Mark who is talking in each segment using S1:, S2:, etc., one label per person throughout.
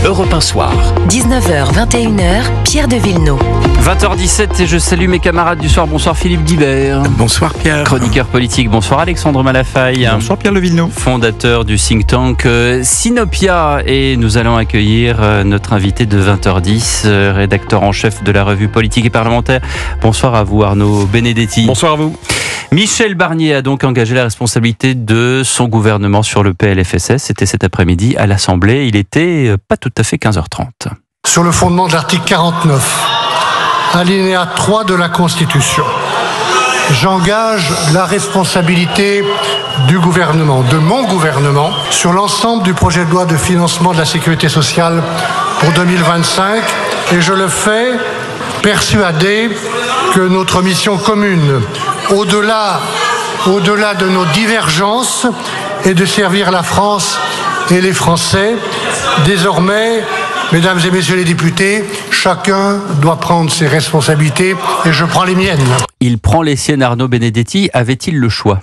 S1: Europe 1 Soir.
S2: 19h, 21h, Pierre de Villeneuve.
S3: 20h17 et je salue mes camarades du soir. Bonsoir Philippe Guibert.
S4: Bonsoir Pierre.
S3: Chroniqueur politique. Bonsoir Alexandre Malafaille.
S4: Bonsoir Pierre de Villeneuve.
S3: Fondateur du think tank Sinopia. Et nous allons accueillir notre invité de 20h10, rédacteur en chef de la revue politique et parlementaire. Bonsoir à vous Arnaud Benedetti.
S4: Bonsoir à vous.
S3: Michel Barnier a donc engagé la responsabilité de son gouvernement sur le PLFSS. C'était cet après-midi à l'Assemblée. Il était pas tout à fait 15h30.
S5: Sur le fondement de l'article 49, alinéa 3 de la Constitution, j'engage la responsabilité du gouvernement, de mon gouvernement, sur l'ensemble du projet de loi de financement de la sécurité sociale pour 2025. Et je le fais persuadé que notre mission commune, au-delà de nos divergences, est de servir la France et les Français. Désormais, mesdames et messieurs les députés, chacun doit prendre ses responsabilités et je prends les miennes.
S3: Il prend les siennes, Arnaud Benedetti. Avait-il le choix ?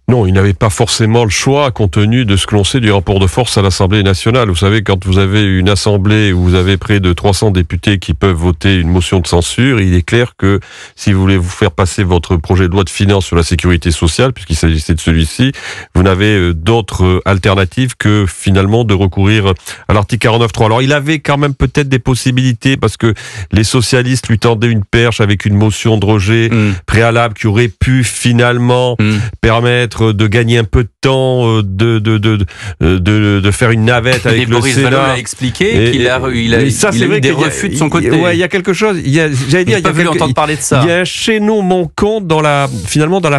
S6: Non, il n'avait pas forcément le choix compte tenu de ce que l'on sait du rapport de force à l'Assemblée nationale. Vous savez, quand vous avez une assemblée où vous avez près de 300 députés qui peuvent voter une motion de censure, il est clair que si vous voulez vous faire passer votre projet de loi de finances sur la sécurité sociale, puisqu'il s'agissait de celui-ci, vous n'avez d'autres alternatives que finalement de recourir à l'article 49.3. Alors il avait quand même peut-être des possibilités parce que les socialistes lui tendaient une perche avec une motion de rejet préalable qui aurait pu finalement permettre de gagner un peu de temps, de faire une navette avec le
S3: Boris
S6: Sénat.
S3: Vallaud l'a expliqué qu'il a eu des refus de son côté.
S6: Ouais, il y a quelque chose. Il y a un chaînon manquant dans la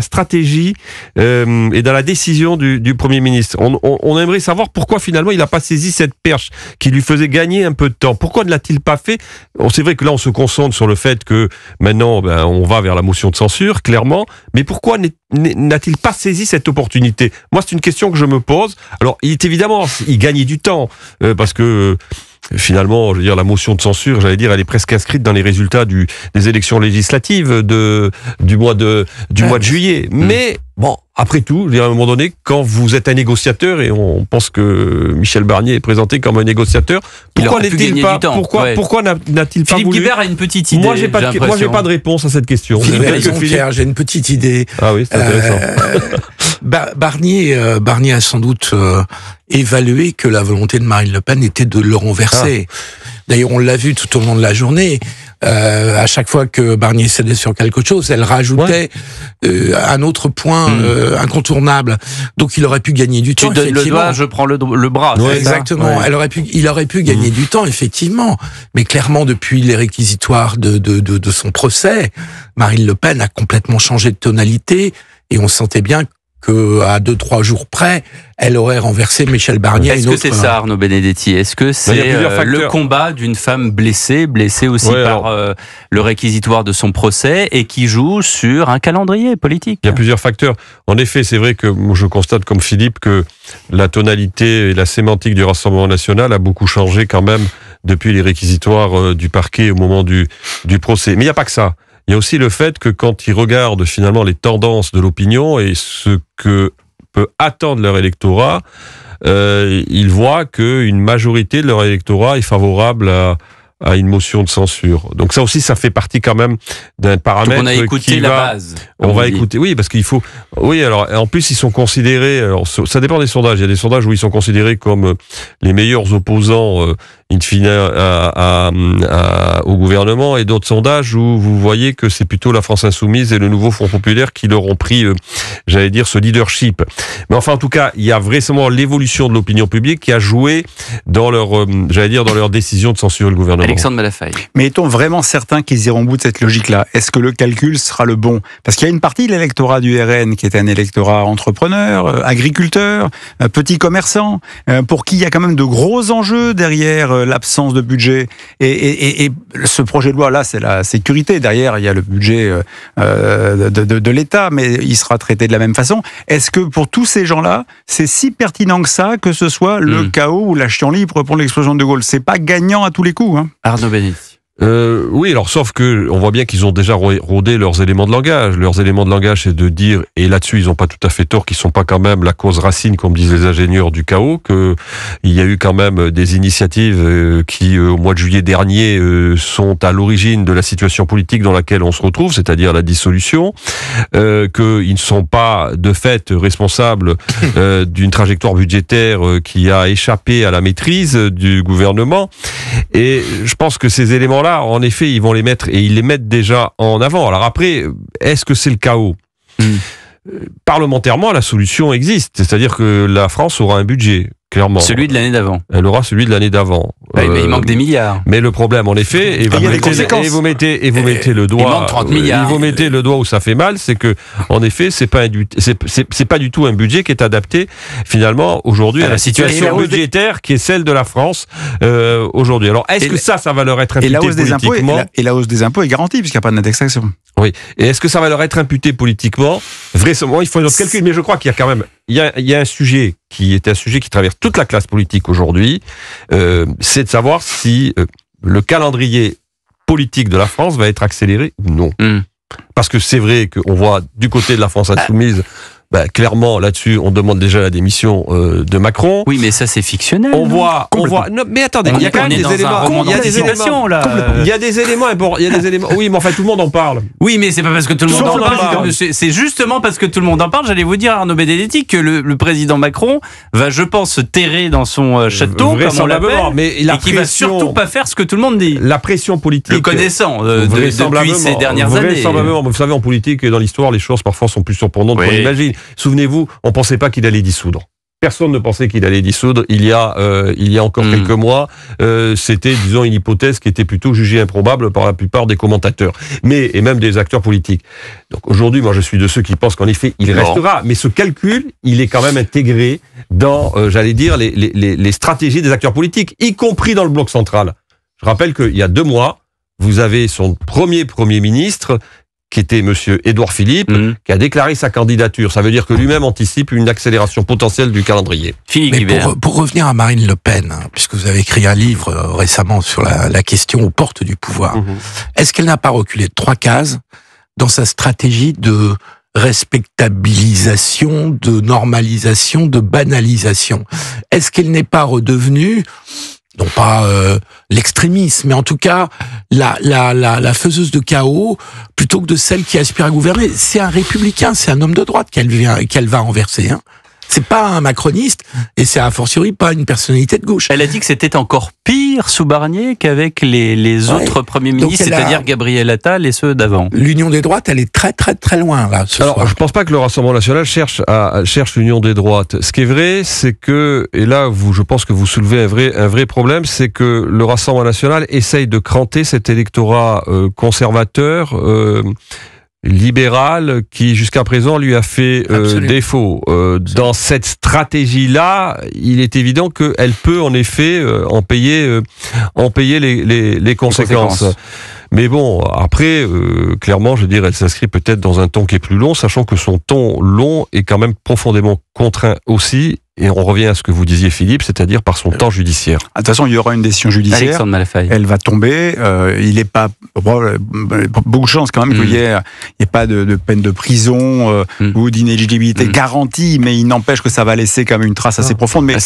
S6: stratégie et dans la décision du Premier ministre. On aimerait savoir pourquoi finalement il n'a pas saisi cette perche qui lui faisait gagner un peu de temps. Pourquoi ne l'a-t-il pas fait ? C'est vrai que là on se concentre sur le fait que maintenant on va vers la motion de censure, clairement. Mais pourquoi n'a-t-il pas saisi cette opportunité ? Moi, c'est une question que je me pose. Alors, il gagnait du temps, parce que finalement, je veux dire, la motion de censure, elle est presque inscrite dans les résultats des élections législatives du mois de juillet. Mais bon, après tout, je veux dire, à un moment donné, quand vous êtes un négociateur, et on pense que Michel Barnier est présenté comme un négociateur, pourquoi n'a-t-il pas
S3: Philippe
S6: voulu...
S3: Guibert a une petite idée.
S6: Moi, j'ai pas de réponse à cette question.
S4: Pierre, j'ai une petite idée.
S6: Ah oui, c'est intéressant.
S4: Barnier a sans doute évalué que la volonté de Marine Le Pen était de le renverser. D'ailleurs, on l'a vu tout au long de la journée. À chaque fois que Barnier cédait sur quelque chose, elle rajoutait un autre point incontournable. Donc, il aurait pu gagner du temps.
S3: Tu donnes le doigt, je prends le bras.
S4: Ouais, exactement. Ouais. Il aurait pu gagner du temps, effectivement. Mais clairement, depuis les réquisitoires de son procès, Marine Le Pen a complètement changé de tonalité et on sentait bien qu'à 2-3 jours près, elle aurait renversé Michel Barnier.
S3: Est-ce que c'est ça, Arnaud Benedetti ? Est-ce que c'est le combat d'une femme blessée aussi par le réquisitoire de son procès et qui joue sur un calendrier politique ?
S6: Il y a plusieurs facteurs. En effet, c'est vrai que je constate comme Philippe que la tonalité et la sémantique du Rassemblement national a beaucoup changé quand même depuis les réquisitoires du parquet au moment du procès. Mais il n'y a pas que ça. Il y a aussi le fait que quand ils regardent finalement les tendances de l'opinion et ce que peut attendre leur électorat, ils voient qu'une majorité de leur électorat est favorable à une motion de censure. Donc ça aussi, ça fait partie quand même d'un paramètre.
S3: Donc on a écouté la base.
S6: On va écouter, oui, parce qu'il faut. Oui, alors en plus ils sont considérés. Alors, ça dépend des sondages. Il y a des sondages où ils sont considérés comme les meilleurs opposants in fine au gouvernement, et d'autres sondages où vous voyez que c'est plutôt la France Insoumise et le Nouveau Front Populaire qui leur ont pris, ce leadership. Mais enfin, en tout cas, il y a vraiment l'évolution de l'opinion publique qui a joué dans leur décision de censurer le gouvernement.
S3: Alexandre Malafaille.
S7: Mais est-on vraiment certain qu'ils iront au bout de cette logique-là ? Est-ce que le calcul sera le bon ? Parce qu'il y a une partie de l'électorat du RN qui est un électorat entrepreneur, agriculteur, petit commerçant, pour qui il y a quand même de gros enjeux derrière l'absence de budget. Et ce projet de loi-là, c'est la sécurité. Derrière, il y a le budget de l'État, mais il sera traité de la même façon. Est-ce que pour tous ces gens-là, c'est si pertinent que ça, que ce soit le chaos ou la chienlit, pour répondre à l'explosion de Gaulle ? C'est pas gagnant à tous les coups.
S3: Arnaud Benedetti.
S6: Oui, alors sauf que on voit bien qu'ils ont déjà rodé leurs éléments de langage. Leurs éléments de langage, c'est de dire, et là-dessus ils n'ont pas tout à fait tort, qu'ils sont pas quand même la cause racine, comme disent les ingénieurs, du chaos, que il y a eu quand même des initiatives qui, au mois de juillet dernier, sont à l'origine de la situation politique dans laquelle on se retrouve, c'est-à-dire la dissolution, qu'ils ne sont pas de fait responsables d'une trajectoire budgétaire qui a échappé à la maîtrise du gouvernement. Et je pense que ces éléments-là, en effet, ils vont les mettre, et ils les mettent déjà en avant. Alors après, est-ce que c'est le chaos ? Parlementairement, la solution existe. C'est-à-dire que la France aura un budget, clairement.
S3: Celui de l'année d'avant.
S6: Elle aura celui de l'année d'avant.
S3: Mais il manque des milliards.
S6: Mais le problème, en effet, vous mettez le doigt.
S3: Il manque 30 milliards.
S6: Vous mettez le doigt où ça fait mal, c'est que, en effet, c'est pas du tout un budget qui est adapté, finalement, aujourd'hui, à la situation budgétaire qui est celle de la France, aujourd'hui. Alors, est-ce que ça va leur être imputé politiquement?
S7: Et la hausse des impôts est garantie, puisqu'il n'y a pas d'indexation.
S6: Oui. Et est-ce que ça va leur être imputé politiquement? Vraisemblablement, il faut un autre calcul, mais je crois qu'il y a quand même, il y a un sujet qui traverse toute la classe politique aujourd'hui, c'est de savoir si le calendrier politique de la France va être accéléré ou non. Parce que c'est vrai qu'on voit du côté de la France insoumise, clairement, là-dessus, on demande déjà la démission de Macron.
S3: Oui, mais ça, c'est fictionnel.
S6: On voit. Non, mais attendez, il y a quand même des éléments. Il y a des éléments. Oui, mais enfin, tout le monde en parle.
S3: Oui, mais c'est pas parce que tout le monde en parle. C'est justement parce que tout le monde en parle. J'allais vous dire, Arnaud Benedetti, que le président Macron va, je pense, se terrer dans son château, comme on l'appelle, et qui va surtout pas faire ce que tout le monde dit.
S6: La pression politique.
S3: Le connaissant depuis ces dernières années.
S6: Vraisemblablement. Vous savez, en politique et dans l'histoire, les choses parfois sont plus surprenantes qu'on imagine. Souvenez-vous, on ne pensait pas qu'il allait dissoudre. Personne ne pensait qu'il allait dissoudre il y a encore quelques mois. C'était, disons, une hypothèse qui était plutôt jugée improbable par la plupart des commentateurs, et même des acteurs politiques. Donc aujourd'hui, moi, je suis de ceux qui pensent qu'en effet, il restera. Mais ce calcul, il est quand même intégré dans, les stratégies des acteurs politiques, y compris dans le bloc central. Je rappelle qu'il y a 2 mois, vous avez son premier ministre, qui était monsieur Édouard Philippe, qui a déclaré sa candidature. Ça veut dire que lui-même anticipe une accélération potentielle du calendrier.
S4: Mais pour revenir à Marine Le Pen, puisque vous avez écrit un livre récemment sur la question aux portes du pouvoir, est-ce qu'elle n'a pas reculé de 3 cases dans sa stratégie de respectabilisation, de normalisation, de banalisation? Est-ce qu'elle n'est pas redevenue, non pas l'extrémisme, mais en tout cas la faiseuse de chaos, plutôt que de celle qui aspire à gouverner? C'est un républicain, c'est un homme de droite qu'elle va renverser. C'est pas un macroniste, et c'est a fortiori pas une personnalité de gauche.
S3: Elle a dit que c'était encore pire sous Barnier qu'avec les autres premiers ministres, c'est-à-dire Gabriel Attal et ceux d'avant.
S4: L'union des droites, elle est très très très loin là.
S6: Alors, je pense pas que le Rassemblement national cherche l'union des droites. Ce qui est vrai, c'est que, et là, je pense que vous soulevez un vrai problème, c'est que le Rassemblement national essaye de cranter cet électorat conservateur. Libéral qui jusqu'à présent lui a fait défaut. Dans cette stratégie-là, il est évident qu'elle peut en effet en payer les conséquences. Mais bon, après, clairement, je veux dire, elle s'inscrit peut-être dans un ton qui est plus long, sachant que son ton long est quand même profondément contraint aussi. Et on revient à ce que vous disiez, Philippe, c'est-à-dire par son temps judiciaire.
S7: De toute façon, il y aura une décision judiciaire. Elle va tomber. Il n'est pas beaucoup de chance quand même qu'il n'y ait pas de peine de prison ou d'inéligibilité garantie, mais il n'empêche que ça va laisser quand même une trace assez profonde. Mais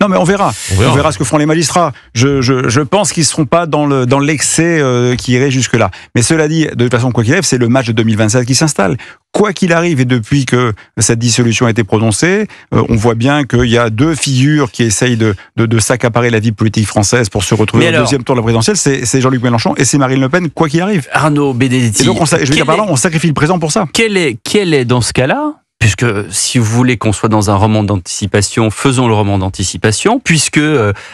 S7: non, mais on verra. On verra ce que feront les magistrats. Je pense qu'ils ne seront pas dans l'excès qui irait jusque-là. Mais cela dit, de toute façon, quoi qu'il arrive, c'est le match de 2027 qui s'installe. Quoi qu'il arrive, et depuis que cette dissolution a été prononcée, on voit bien qu'il y a 2 figures qui essayent de s'accaparer la vie politique française pour se retrouver au deuxième tour de la présidentielle. C'est Jean-Luc Mélenchon et c'est Marine Le Pen, quoi qu'il arrive.
S3: Arnaud Benedetti.
S7: Et donc, on sacrifie le présent pour ça.
S3: Quel est dans ce cas-là? Puisque si vous voulez qu'on soit dans un roman d'anticipation, faisons le roman d'anticipation, puisque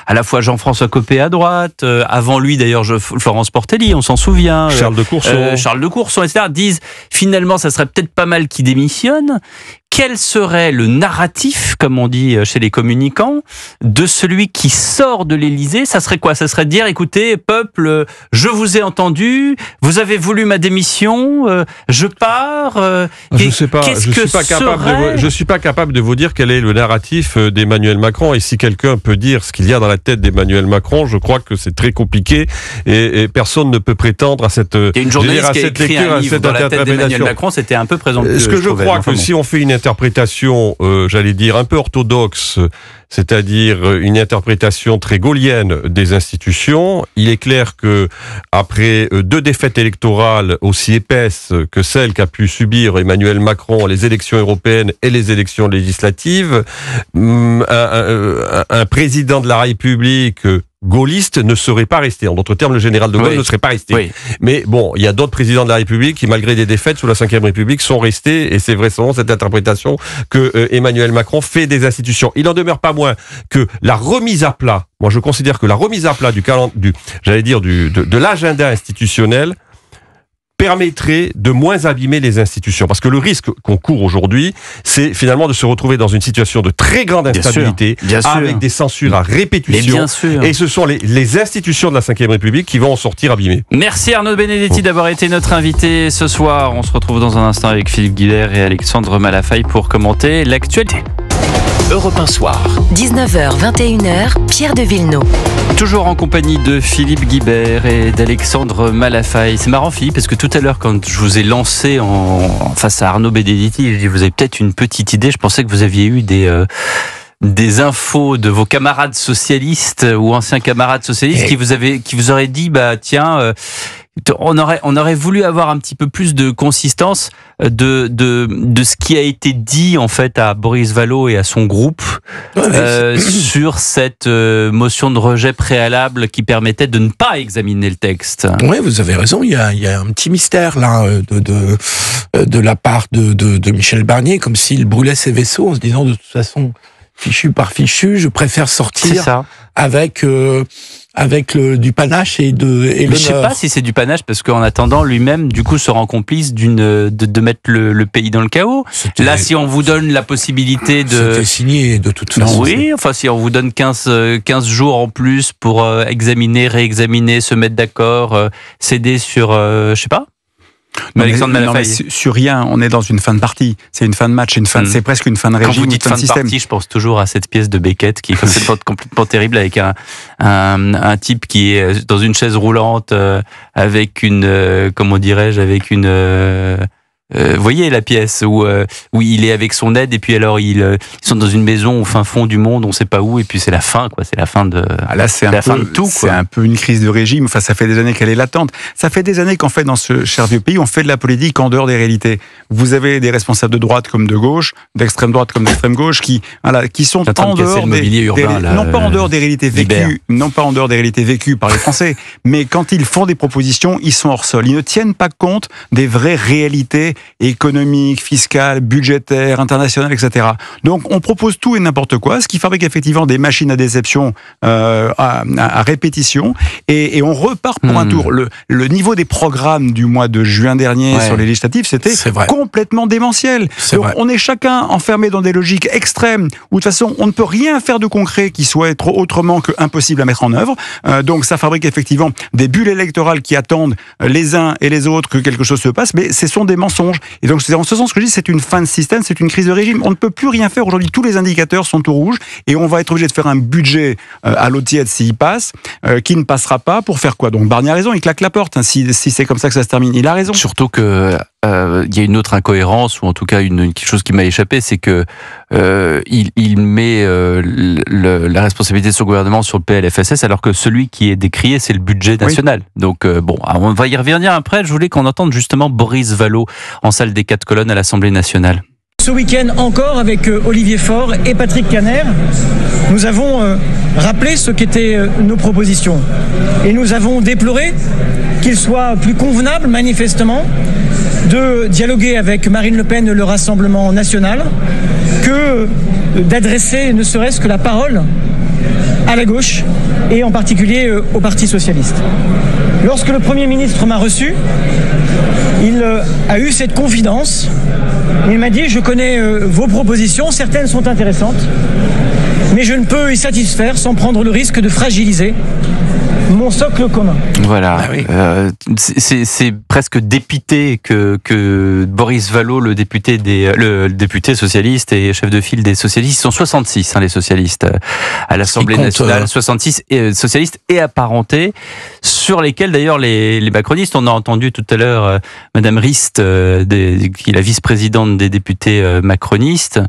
S3: à la fois Jean-François Copé à droite, avant lui d'ailleurs Florence Portelli, on s'en souvient, Charles de Courson, etc., disent finalement ça serait peut-être pas mal qu'il démissionne. quel serait le narratif, comme on dit chez les communicants, de celui qui sort de l'Élysée? Ça serait quoi? Ça serait de dire, écoutez, peuple, je vous ai entendu, vous avez voulu ma démission, je pars.
S6: Je sais pas. Je suis pas capable de vous dire quel est le narratif d'Emmanuel Macron. Et si quelqu'un peut dire ce qu'il y a dans la tête d'Emmanuel Macron, je crois que c'est très compliqué et personne ne peut prétendre à cette. Il
S3: y a une journaliste qui a écrit un livre dans la tête d'Emmanuel Macron, c'était un peu présomptueux.
S6: Est-ce que je crois que si on fait une interprétation, j'allais dire un peu orthodoxe, c'est-à-dire une interprétation très gaullienne des institutions, il est clair que après 2 défaites électorales aussi épaisses que celles qu'a pu subir Emmanuel Macron, les élections européennes et les élections législatives, un président de la République gaulliste ne serait pas resté. En d'autres termes, le général de Gaulle ne serait pas resté. Oui. Mais bon, il y a d'autres présidents de la République qui, malgré des défaites sous la Ve République, sont restés, et c'est vraisemblablement cette interprétation que Emmanuel Macron fait des institutions. Il n'en demeure pas moins que la remise à plat, moi je considère que la remise à plat de l'agenda institutionnel permettrait de moins abîmer les institutions. Parce que le risque qu'on court aujourd'hui, c'est finalement de se retrouver dans une situation de très grande instabilité, bien sûr. Avec des censures à répétition. Et ce sont les institutions de la Ve République qui vont en sortir abîmées.
S3: Merci Arnaud Benedetti d'avoir été notre invité ce soir. On se retrouve dans un instant avec Philippe Guibert et Alexandre Malafaille pour commenter l'actualité.
S2: Europe 1 Soir. 19h, 21h, Pierre de Villeneuve.
S3: Toujours en compagnie de Philippe Guibert et d'Alexandre Malafaille. C'est marrant Philippe, parce que tout à l'heure quand je vous ai lancé face à Arnaud Benedetti, je dis vous avez peut-être une petite idée, je pensais que vous aviez eu des infos de vos camarades socialistes ou anciens camarades socialistes qui vous auraient dit tiens, on aurait voulu avoir un petit peu plus de consistance de ce qui a été dit en fait à Boris Vallaud et à son groupe sur cette motion de rejet préalable qui permettait de ne pas examiner le texte.
S4: Oui, vous avez raison, il y a un petit mystère là de la part de Michel Barnier, comme s'il brûlait ses vaisseaux en se disant de toute façon fichu par fichu, je préfère sortir avec du panache et l'honneur.
S3: Je sais pas si c'est du panache parce qu'en attendant lui-même du coup se rend complice de mettre le pays dans le chaos. Là si on vous donne la possibilité de...
S4: C'était signé de toute façon.
S3: Oui, enfin si on vous donne 15 jours en plus pour examiner, réexaminer, se mettre d'accord, céder sur je sais pas.
S7: Mais sur rien, on est dans une fin de partie. C'est une fin de match, c'est presque une fin de régime.
S3: Quand vous dites fin de partie, je pense toujours à cette pièce de Beckett qui est complètement terrible avec un type qui est dans une chaise roulante avec une, comment dirais-je, avec une... vous voyez la pièce où il est avec son aide et puis alors ils sont dans une maison au fin fond du monde, on sait pas où, et puis c'est la fin quoi, c'est la fin de fin de tout quoi.
S7: C'est un peu une crise de régime. Enfin, ça fait des années qu'elle est latente. Ça fait des années qu'en fait dans ce cher vieux pays, on fait de la politique en dehors des réalités. Vous avez des responsables de droite comme de gauche, d'extrême droite comme d'extrême gauche qui sont en dehors non pas en dehors des réalités vécues, non pas en dehors des réalités vécues par les Français, mais quand ils font des propositions, ils sont hors sol. Ils ne tiennent pas compte des vraies réalités économique, fiscale, budgétaire, internationale, etc. Donc on propose tout et n'importe quoi, ce qui fabrique effectivement des machines à déception à répétition, et on repart pour un tour. Le niveau des programmes du mois de juin dernier sur les législatives, c'était complètement démentiel. Donc on est chacun enfermé dans des logiques extrêmes où de toute façon on ne peut rien faire de concret qui soit autrement que impossible à mettre en œuvre. Donc ça fabrique effectivement des bulles électorales qui attendent les uns et les autres que quelque chose se passe, mais ce sont des mensonges. Et donc, c'est en ce sens que je dis, c'est une fin de système, c'est une crise de régime. On ne peut plus rien faire aujourd'hui. Tous les indicateurs sont au rouge et on va être obligé de faire un budget à l'eau tiède s'il passe, qui ne passera pas pour faire quoi? Donc, Barnier a raison, il claque la porte. Hein, si c'est comme ça que ça se termine, il a raison.
S3: Surtout que il y a une autre incohérence, ou en tout cas quelque chose qui m'a échappé, c'est que il met la responsabilité de son gouvernement sur le PLFSS, alors que celui qui est décrié, c'est le budget national. Oui. Donc on va y revenir après. Je voulais qu'on entende justement Boris Vallaud en salle des 4 colonnes à l'Assemblée nationale.
S1: Ce week-end encore, avec Olivier Faure et Patrick Caner, nous avons rappelé ce qu'étaient nos propositions. Et nous avons déploré qu'il soit plus convenable, manifestement, de dialoguer avec Marine Le Pen et le Rassemblement national que d'adresser ne serait-ce que la parole à la gauche et en particulier au Parti socialiste. Lorsque le Premier ministre m'a reçu, il a eu cette confidence. Il m'a dit, je connais vos propositions, certaines sont intéressantes, mais je ne peux y satisfaire sans prendre le risque de fragiliser mon socle commun.
S3: Voilà, c'est presque dépité que Boris Vallaud, le député socialiste et chef de file des socialistes, ils sont 66 les socialistes à l'Assemblée nationale, 66 socialistes et apparentés, sur lesquels d'ailleurs les macronistes, on a entendu tout à l'heure Madame Rist, qui est la vice-présidente des députés macronistes,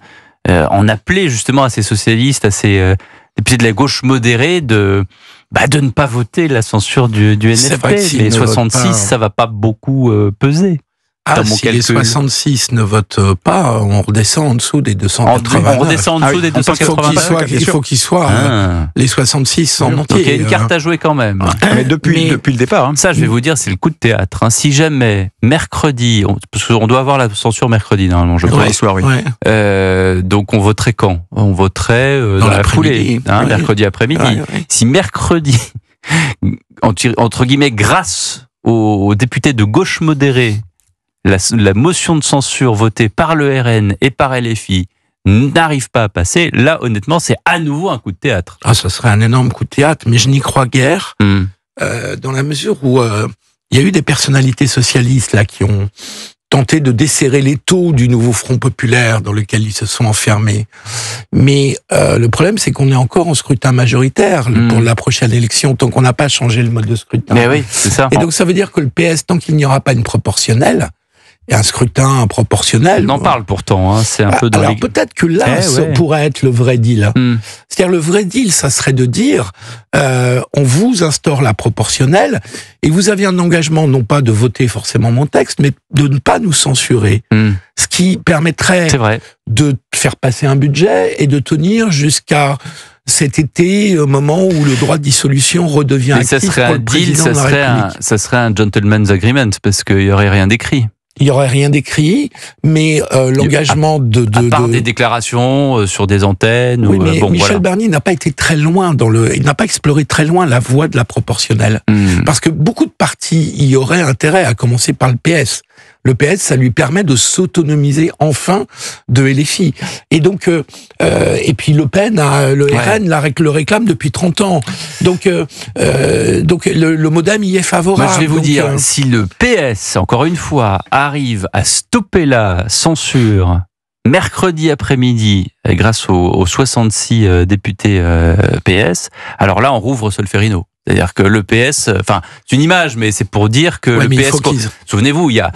S3: en appelait justement à ces socialistes, à ces députés de la gauche modérée de ne pas voter la censure du NFP. Les 66, ça va pas beaucoup peser.
S4: Si les 66 ne votent pas, on redescend en dessous des 289.
S3: On redescend en dessous des 289.
S4: Il faut qu'ils soient les 66 en entier.
S3: Donc il y a une carte à jouer quand même.
S7: Mais depuis le départ.
S3: Ça, je vais vous dire, c'est le coup de théâtre. Si jamais, mercredi, parce qu'on doit avoir la censure mercredi, normalement, je crois.
S7: Soir, oui.
S3: Donc on voterait quand ? On voterait dans la foulée, mercredi après-midi. Si mercredi, entre guillemets, grâce aux députés de gauche modérée, la motion de censure votée par le RN et par LFI n'arrive pas à passer, là, honnêtement, c'est à nouveau un coup de théâtre.
S4: Ça serait un énorme coup de théâtre, mais je n'y crois guère, dans la mesure où il y a eu des personnalités socialistes là qui ont tenté de desserrer l'étau du nouveau Front populaire dans lequel ils se sont enfermés. Mais le problème, c'est qu'on est encore en scrutin majoritaire pour la prochaine élection, tant qu'on n'a pas changé le mode de scrutin.
S3: Mais oui, c'est ça.
S4: Et donc ça veut dire que le PS, tant qu'il n'y aura pas une proportionnelle, et un scrutin proportionnel.
S3: On en parle pourtant, c'est un peu dans
S4: alors peut-être que là, ça pourrait être le vrai deal. C'est-à-dire le vrai deal, ça serait de dire, on vous instaure la proportionnelle, et vous avez un engagement non pas de voter forcément mon texte, mais de ne pas nous censurer. Ce qui permettrait de faire passer un budget et de tenir jusqu'à cet été, au moment où le droit de dissolution redevient actif.
S3: Mais ça serait un deal, ça serait un gentleman's agreement, parce qu'il n'y aurait rien d'écrit.
S4: Il n'y aurait rien d'écrit, mais l'engagement à
S3: part des déclarations sur des antennes.
S4: Oui, mais Michel Barnier n'a pas été très loin il n'a pas exploré très loin la voie de la proportionnelle. Parce que beaucoup de partis y auraient intérêt, à commencer par le PS. Le PS, ça lui permet de s'autonomiser enfin de LFI. Et donc, et puis Le Pen, le RN le réclame depuis 30 ans. Donc le MoDem y est favorable.
S3: Moi, je vais vous dire, si le PS, encore une fois, arrive à stopper la censure mercredi après-midi, grâce aux 66 députés PS, alors là, on rouvre Solferino. C'est-à-dire que le PS, c'est une image, mais c'est pour dire que le PS, souvenez-vous, il y a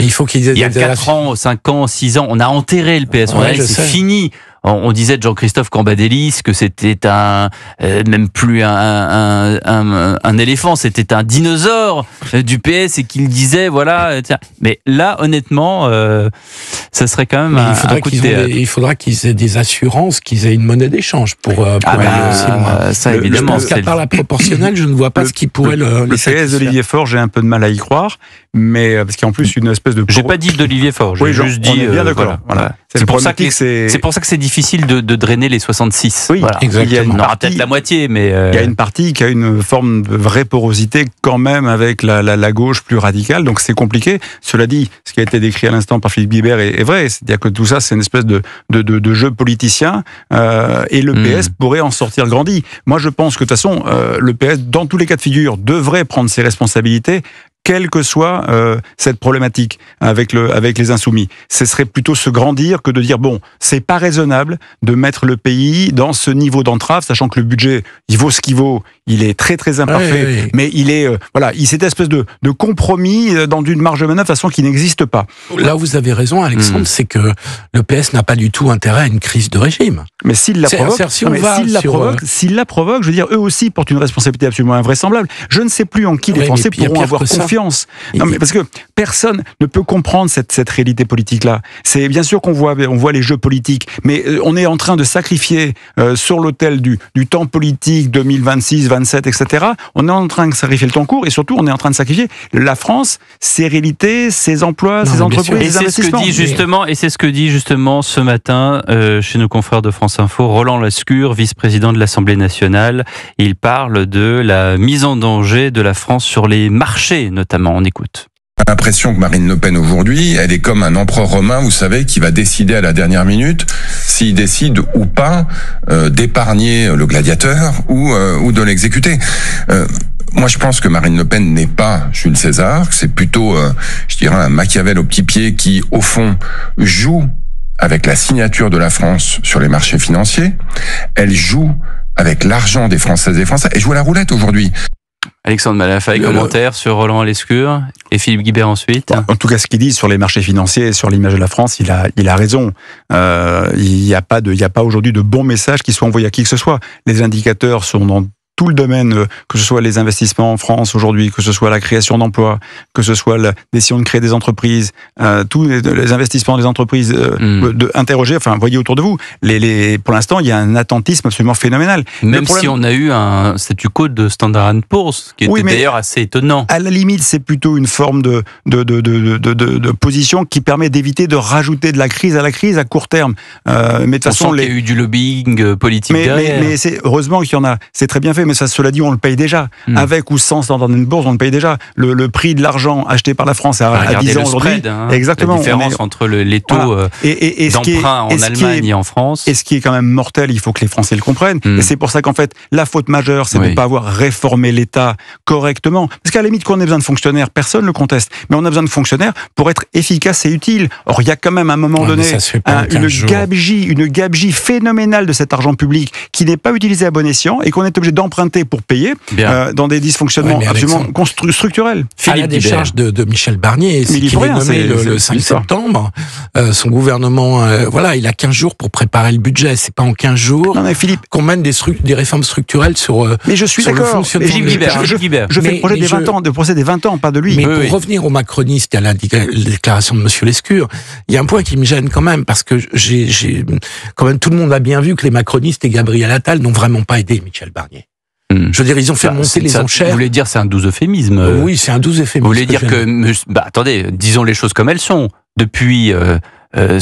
S3: 4 ans, 5 ans, 6 ans, on a enterré le PS, c'est fini. On disait de Jean-Christophe Cambadélis que c'était même plus un éléphant, c'était un dinosaure du PS et qu'il disait, voilà, tiens. Mais là, honnêtement, ça serait quand même un coup de théâtre.
S4: Il faudra qu'ils aient des assurances, qu'ils aient une monnaie d'échange pour aller aussi loin.
S3: Ça, évidemment.
S4: Je pense qu'à part la proportionnelle, je ne vois pas ce qui pourrait le
S7: PS d'Olivier Faure, j'ai un peu de mal à y croire, mais parce qu'en plus une espèce de...
S3: J'ai pas dit d'Olivier Faure, j'ai juste dit...
S7: On est bien d'accord. Voilà.
S3: C'est pour ça que c'est difficile de drainer les 66.
S7: Oui, exactement.
S3: On aura peut-être la moitié, mais...
S7: Il y a une partie qui a une forme de vraie porosité quand même avec la gauche plus radicale, donc c'est compliqué. Cela dit, ce qui a été décrit à l'instant par Philippe Guibert est vrai, c'est-à-dire que tout ça, c'est une espèce de jeu politicien, et le PS pourrait en sortir grandi. Moi, je pense que de toute façon, le PS, dans tous les cas de figure, devrait prendre ses responsabilités, quelle que soit cette problématique avec les insoumis. Ce serait plutôt se grandir que de dire, bon, c'est pas raisonnable de mettre le pays dans ce niveau d'entrave, sachant que le budget, il vaut ce qu'il vaut, il est très très imparfait, mais il est, cette espèce de compromis dans une marge de manœuvre de façon qui n'existe pas.
S4: Là où vous avez raison, Alexandre, c'est que le PS n'a pas du tout intérêt à une crise de régime.
S7: Mais s'il la provoque, s'il la provoque, je veux dire, eux aussi portent une responsabilité absolument invraisemblable. Je ne sais plus en qui les Français pourront avoir confiance. Non, mais parce que personne ne peut comprendre cette réalité politique-là. C'est bien sûr qu'on voit les jeux politiques, mais on est en train de sacrifier sur l'autel du temps politique 2026, 27, etc. On est en train de sacrifier le temps court et surtout on est en train de sacrifier la France, ses réalités, ses emplois, ses entreprises, ses investissements.
S3: Et c'est ce que dit justement ce matin chez nos confrères de France Info, Roland Lescure, vice-président de l'Assemblée nationale. Il parle de la mise en danger de la France sur les marchés, notamment. On écoute.
S8: J'ai l'impression que Marine Le Pen aujourd'hui, elle est comme un empereur romain, vous savez, qui va décider à la dernière minute s'il décide ou pas d'épargner le gladiateur ou de l'exécuter. Moi, je pense que Marine Le Pen n'est pas Jules César, c'est plutôt, je dirais, un Machiavel au petit pied qui, au fond, joue avec la signature de la France sur les marchés financiers. Elle joue avec l'argent des Françaises et des Français. Elle joue à la roulette aujourd'hui.
S3: Alexandre Malafaye, commentaire sur Roland Lescure et Philippe Guibert ensuite.
S7: En tout cas, ce qu'il dit sur les marchés financiers et sur l'image de la France, il a raison. Il n'y a pas aujourd'hui de bon message qui soit envoyé à qui que ce soit. Les indicateurs sont dans tout le domaine, que ce soit les investissements en France aujourd'hui, que ce soit la création d'emplois, que ce soit la décision de créer des entreprises, tous les investissements des entreprises, interroger, enfin, voyez autour de vous. Pour l'instant, il y a un attentisme absolument phénoménal.
S3: Même si on a eu un statu quo de Standard & Poor's, qui était d'ailleurs assez étonnant.
S7: À la limite, c'est plutôt une forme de position qui permet d'éviter de rajouter de la crise à la crise à court terme. Mais de toute façon,
S3: il y a eu du lobbying politique derrière.
S7: Mais heureusement qu'il y en a. C'est très bien fait. Mais ça, cela dit, on le paye déjà. Avec ou sans Standard & Poor's, on le paye déjà. Le prix de l'argent acheté par la France à 10 ans aujourd'hui.
S3: Exactement. La différence entre les taux d'emprunt en Allemagne et en France.
S7: Et ce qui est quand même mortel, il faut que les Français le comprennent. Et c'est pour ça qu'en fait, la faute majeure, c'est de ne pas avoir réformé l'État correctement. Parce qu'à la limite, qu'on ait besoin de fonctionnaires, personne ne le conteste. Mais on a besoin de fonctionnaires pour être efficace et utile. Or, il y a quand même à un moment donné une gabegie phénoménale de cet argent public qui n'est pas utilisé à bon escient et qu'on est obligé d'emprunter pour payer dans des dysfonctionnements absolument structurels.
S4: À la décharge de Michel Barnier, c'est qu'il est nommé le 5 septembre. Son gouvernement, il a 15 jours pour préparer le budget. C'est pas en 15 jours qu'on mène des réformes structurelles sur
S7: mais je suis d'accord.
S3: Philippe Guibert.
S7: Je fais le projet des 20 ans, pas de lui.
S4: Mais pour revenir aux macronistes et à la déclaration de Monsieur Lescure, il y a un point qui me gêne quand même, parce que quand même tout le monde a bien vu que les macronistes et Gabriel Attal n'ont vraiment pas aidé Michel Barnier. Je veux dire, ils ont fait monter les enchères.
S3: Vous voulez dire, c'est un doux euphémisme.
S4: Oui, c'est un doux euphémisme.
S3: Vous voulez dire attendez, disons les choses comme elles sont. Depuis la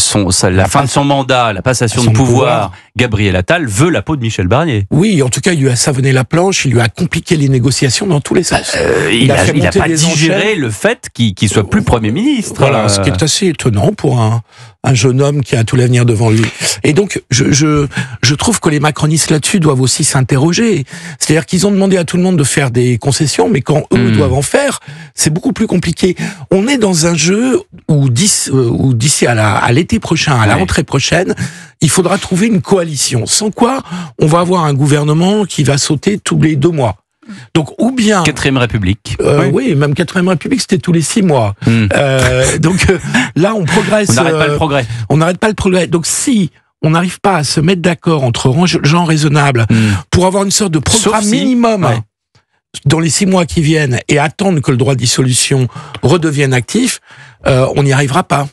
S3: fin de son mandat, la passation de pouvoir, Gabriel Attal veut la peau de Michel Barnier.
S4: Oui, en tout cas, il lui a savonné la planche, il lui a compliqué les négociations dans tous les sens.
S3: Il n'a pas digéré le fait qu'il soit plus Premier ministre.
S4: Voilà, ce qui est assez étonnant pour un jeune homme qui a tout l'avenir devant lui. Et donc, je trouve que les macronistes là-dessus doivent aussi s'interroger. C'est-à-dire qu'ils ont demandé à tout le monde de faire des concessions, mais quand eux doivent en faire, c'est beaucoup plus compliqué. On est dans un jeu où d'ici à l'été prochain, à la rentrée prochaine, il faudra trouver une coalition. Sans quoi, on va avoir un gouvernement qui va sauter tous les 2 mois. Donc, ou bien...
S3: 4ème République.
S4: Oui, même 4ème République, c'était tous les 6 mois. Donc, là, on progresse.
S3: On n'arrête pas le progrès.
S4: On n'arrête pas le progrès. Donc, si on n'arrive pas à se mettre d'accord entre gens raisonnables pour avoir une sorte de programme minimum dans les 6 mois qui viennent et attendre que le droit de dissolution redevienne actif, on n'y arrivera pas.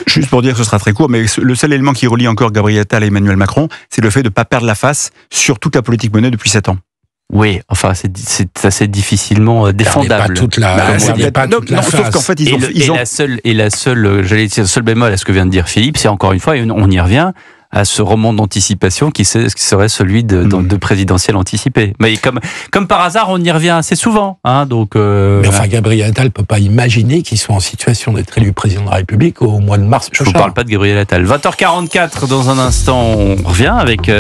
S7: Juste pour dire que ce sera très court, mais le seul élément qui relie encore Gabriel Attal et Emmanuel Macron, c'est le fait de ne pas perdre la face sur toute la politique menée depuis 7 ans.
S3: Oui, enfin, c'est assez difficilement défendable.
S7: Sauf qu'en fait,
S3: la seule bémol à ce que vient de dire Philippe, c'est encore une fois, et on y revient, à ce roman d'anticipation qui serait celui de présidentiel anticipé. Mais comme par hasard, on y revient assez souvent. Donc,
S4: mais enfin, Gabriel Attal ne peut pas imaginer qu'il soit en situation d'être élu président de la République au mois de mars prochain.
S3: Je ne vous parle pas de Gabriel Attal. 20h44, dans un instant, on revient avec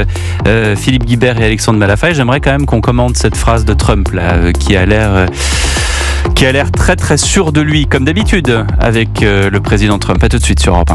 S3: Philippe Guibert et Alexandre Malafaye. J'aimerais quand même qu'on commente cette phrase de Trump là, qui a l'air très très sûr de lui, comme d'habitude, avec le président Trump. À tout de suite sur Europe 1.